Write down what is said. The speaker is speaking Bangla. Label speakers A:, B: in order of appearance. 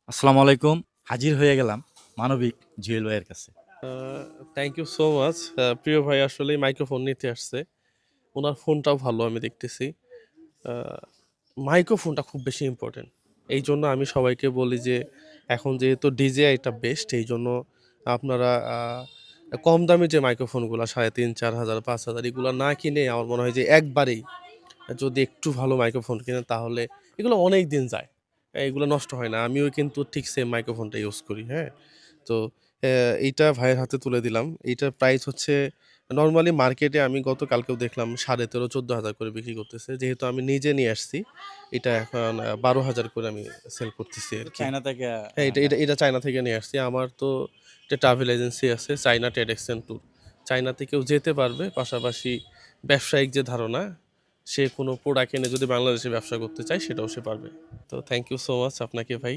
A: আসসালামু আলাইকুম। হাজির হয়ে গেলাম মানবিক জুয়েল ভাইয়ের কাছে।
B: আ থ্যাংক ইউ সো মাচ। প্রিয় ভাই আসলেই মাইক্রোফোন নিতে আসছে। উনার ফোনটাও ভালো আমি দেখতেছি। আ মাইক্রোফোনটা খুব বেশি ইম্পোর্টেন্ট। এইজন্য আমি সবাইকে বলি যে এখন যেহেতু DJI টা বেস্ট এইজন্য আপনারা কম দামি যে মাইক্রোফোনগুলা ৩,৫০০, ৪,০০০, ৫,০০০ এগুলা না কিনে আমার মনে হয় যে একবারেই যদি একটু ভালো মাইক্রোফোন কিনেন তাহলে এগুলো অনেক দিন যায়। এগুলো নষ্ট হয় না। আমিও কিন্তু ঠিক সেম মাইক্রোফোনটা ইউজ করি, হ্যাঁ? তো এইটা ভাইয়ের হাতে তুলে দিলাম। এইটার প্রাইস হচ্ছে নরমালি মার্কেটে আমি গতকালকেও দেখলাম ১৩,৫০০-১৪,০০০ করে বিক্রি করতেছে। যেহেতু আমি নিজে নিয়ে আসছি, এটা এখন ১২,০০০ করে আমি সেল করতেছি
A: এটা
B: আরকি।
A: চায়না থেকে
B: হ্যাঁ, এটা
A: হ্যাঁ,
B: এটা এটা চায়না থেকে নিয়ে আসছি। আমার তো একটা ট্রাভেল এজেন্সি আছে, চায়না টেডেক্স এন্ড ট্যুর। চায়নাতে কেউ যেতে পারবে। পাশাপাশি ব্যবসায়িক যে ধারণা, সে কোনো প্রোডাক্ট এনে যদি বাংলাদেশে ব্যবসা করতে চায়, সেটাও সে পারবে। তো থ্যাংক ইউ সো মাচ আপনাকে ভাই।